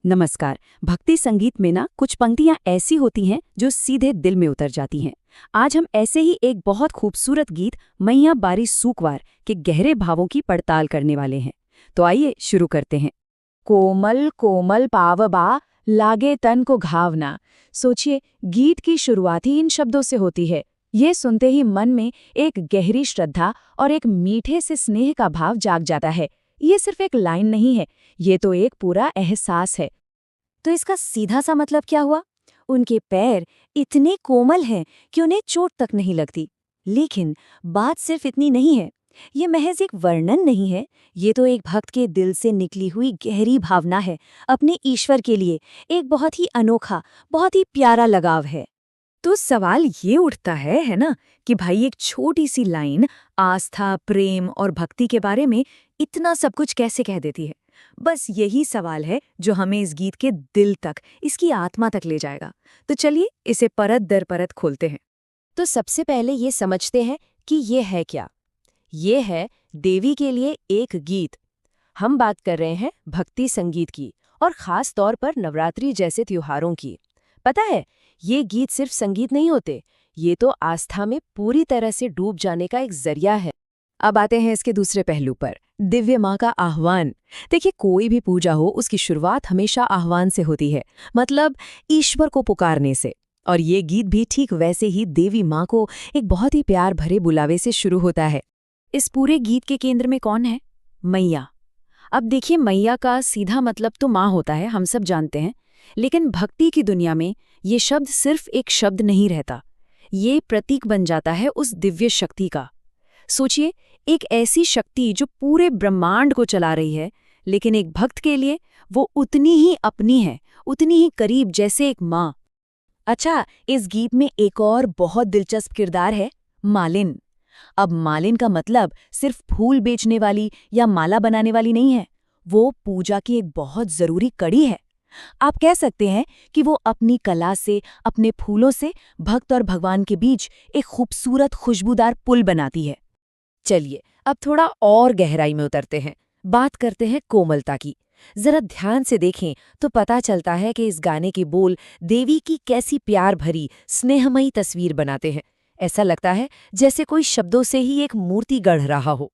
नमस्कार। भक्ति संगीत में ना कुछ पंक्तियां ऐसी होती हैं जो सीधे दिल में उतर जाती हैं। आज हम ऐसे ही एक बहुत खूबसूरत गीत मैया बारी सूकवार के गहरे भावों की पड़ताल करने वाले हैं। तो आइए शुरू करते हैं। कोमल कोमल पावबा लागे तन को घावना। सोचिए, गीत की शुरुआत ही इन शब्दों से होती है। ये सुनते ही मन में एक गहरी श्रद्धा और एक मीठे से स्नेह का भाव जाग जाता है। ये सिर्फ एक लाइन नहीं है, ये तो एक पूरा एहसास है। तो इसका सीधा सा मतलब क्या हुआ? उनके पैर इतने कोमल हैं कि उन्हें चोट तक नहीं लगती। लेकिन बात सिर्फ इतनी नहीं है। ये महज एक वर्णन नहीं है, ये तो एक भक्त के दिल से निकली हुई गहरी भावना है। अपने ईश्वर के लिए एक बहुत ही अनोखा, बहुत ही प्यारा लगाव है। तो सवाल ये उठता है ना, कि भाई एक छोटी सी लाइन आस्था, प्रेम और भक्ति के बारे में इतना सब कुछ कैसे कह देती है? बस यही सवाल है जो हमें इस गीत के दिल तक, इसकी आत्मा तक ले जाएगा। तो चलिए इसे परत दर परत खोलते हैं। तो सबसे पहले ये समझते हैं कि ये है क्या। ये है देवी के लिए एक गीत। हम बात कर रहे हैं भक्ति संगीत की, और खास तौर पर नवरात्रि जैसे त्योहारों की। पता है, ये गीत सिर्फ संगीत नहीं होते, ये तो आस्था में पूरी तरह से डूब जाने का एक जरिया है। अब आते हैं इसके दूसरे पहलू पर, दिव्य माँ का आह्वान। देखिए, कोई भी पूजा हो, उसकी शुरुआत हमेशा आह्वान से होती है, मतलब ईश्वर को पुकारने से। और ये गीत भी ठीक वैसे ही देवी माँ को एक बहुत ही प्यार भरे बुलावे से शुरू होता है। इस पूरे गीत के केंद्र में कौन है? मैया। अब देखिए, मैया का सीधा मतलब तो माँ होता है, हम सब जानते हैं। लेकिन भक्ति की दुनिया में ये शब्द सिर्फ एक शब्द नहीं रहता, ये प्रतीक बन जाता है उस दिव्य शक्ति का। सोचिए, एक ऐसी शक्ति जो पूरे ब्रह्मांड को चला रही है, लेकिन एक भक्त के लिए वो उतनी ही अपनी है, उतनी ही करीब जैसे एक माँ। अच्छा, इस गीत में एक और बहुत दिलचस्प किरदार है, मालिन। अब मालिन का मतलब सिर्फ फूल बेचने वाली या माला बनाने वाली नहीं है, वो पूजा की एक बहुत जरूरी कड़ी है। आप कह सकते हैं कि वो अपनी कला से, अपने फूलों से भक्त और भगवान के बीच एक खूबसूरत खुशबूदार पुल बनाती है। चलिए अब थोड़ा और गहराई में उतरते हैं, बात करते हैं कोमलता की। जरा ध्यान से देखें तो पता चलता है कि इस गाने के बोल देवी की कैसी प्यार भरी, स्नेहमयी तस्वीर बनाते हैं। ऐसा लगता है जैसे कोई शब्दों से ही एक मूर्ति गढ़ रहा हो।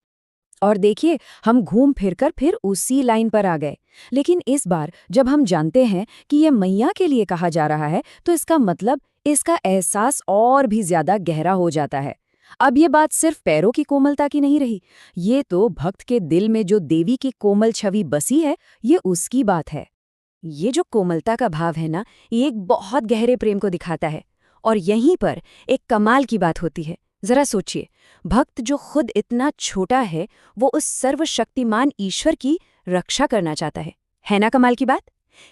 और देखिए, हम घूम फिरकर फिर उसी लाइन पर आ गए। लेकिन इस बार जब हम जानते हैं कि ये मैया के लिए कहा जा रहा है, तो इसका मतलब, इसका एहसास और भी ज्यादा गहरा हो जाता है। अब ये बात सिर्फ पैरों की कोमलता की नहीं रही, ये तो भक्त के दिल में जो देवी की कोमल छवि बसी है, ये उसकी बात है। ये जो कोमलता का भाव है ना, ये एक बहुत गहरे प्रेम को दिखाता है। और यहीं पर एक कमाल की बात होती है। जरा सोचिए, भक्त जो खुद इतना छोटा है, वो उस सर्वशक्तिमान ईश्वर की रक्षा करना चाहता है ना कमाल की बात?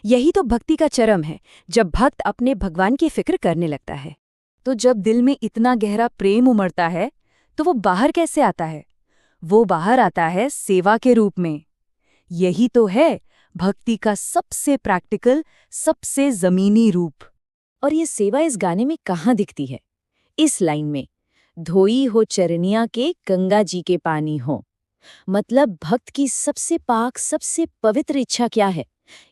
यही तो भक्ति का चरम है, जब भक्त अपने भगवान की फिक्र करने लगता है। तो जब दिल में इतना गहरा प्रेम उमड़ता है, तो वो बाहर कैसे आता है? वो बाहर आता है सेवा के रूप में। यही तो है भक्ति का सबसे प्रैक्टिकल, सबसे जमीनी रूप। और ये सेवा इस गाने में कहाँ दिखती है? इस लाइन में, धोई हो चरनिया के गंगा जी के पानी हो। मतलब भक्त की सबसे पाक, सबसे पवित्र इच्छा क्या है?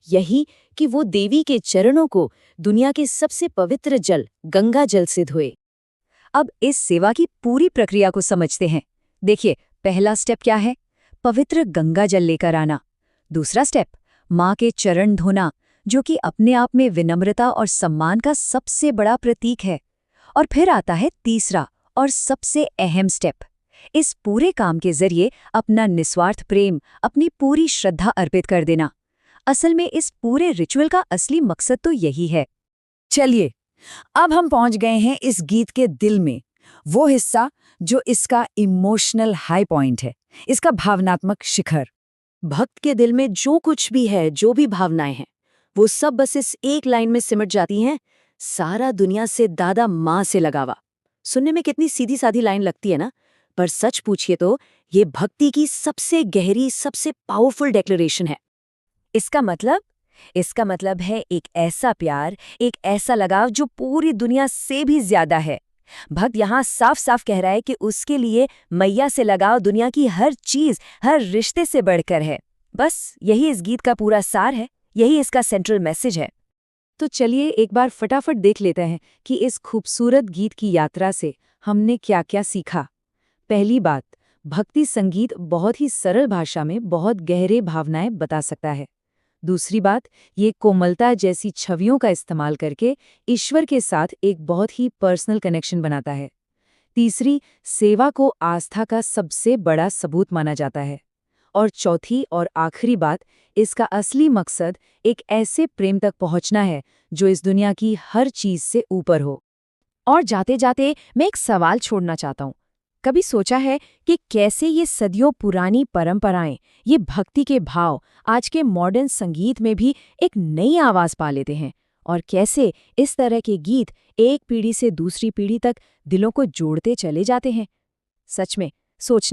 यही कि वो देवी के चरणों को दुनिया के सबसे पवित्र जल, गंगा जल से धोए। अब इस सेवा की पूरी प्रक्रिया को समझते हैं। देखिए, पहला स्टेप क्या है? पवित्र गंगा जल लेकर आना। दूसरा स्टेप, माँ के चरण धोना, जो कि अपने आप में विनम्रता और सम्मान का सबसे बड़ा प्रतीक है। और फिर आता है तीसरा और सबसे अहम स्टेप, इस पूरे काम के जरिए अपना निस्वार्थ प्रेम, अपनी पूरी श्रद्धा अर्पित कर देना। असल में इस पूरे रिचुअल का असली मकसद तो यही है। चलिए, अब हम पहुंच गए हैं इस गीत के दिल में, वो हिस्सा जो इसका इमोशनल हाई पॉइंट है, इसका भावनात्मक शिखर। भक्त के दिल में जो कुछ भी है, जो भी भावनाएं हैं, वो सब बस इस एक लाइन में सिमट जाती हैं, सारा दुनिया से दादा माँ से लगावा। सुनने में कितनी सीधी सादी लाइन लगती है ना, पर सच पूछिए तो ये भक्ति की सबसे गहरी, सबसे पावरफुल डिक्लेरेशन है। इसका मतलब है एक ऐसा प्यार, एक ऐसा लगाव जो पूरी दुनिया से भी ज्यादा है। भक्त यहाँ साफ साफ कह रहा है कि उसके लिए मैया से लगाव दुनिया की हर चीज, हर रिश्ते से बढ़कर है। बस यही इस गीत का पूरा सार है। यही इसका सेंट्रल मैसेज है। तो चलिए एक बार फटाफट देख लेते हैं कि इस खूबसूरत गीत की यात्रा से हमने क्या-क्या सीखा। पहली बात, भक्ति संगीत बहुत ही सरल भाषा में बहुत गहरे भावनाएं बता सकता है। दूसरी बात, ये कोमलता जैसी छवियों का इस्तेमाल करके ईश्वर के साथ एक बहुत ही पर्सनल कनेक्शन बनाता है। तीसरी, सेवा को आस्था का सबसे बड़ा सबूत माना जाता है। और चौथी और आखिरी बात, इसका असली मकसद एक ऐसे प्रेम तक पहुंचना है जो इस दुनिया की हर चीज से ऊपर हो। और जाते जाते मैं एक सवाल छोड़ना चाहता हूँ। कभी सोचा है कि कैसे ये सदियों पुरानी परंपराएं, ये भक्ति के भाव आज के मॉडर्न संगीत में भी एक नई आवाज पा लेते हैं, और कैसे इस तरह के गीत एक पीढ़ी से दूसरी पीढ़ी तक दिलों को जोड़ते चले जाते हैं? सच में सोचने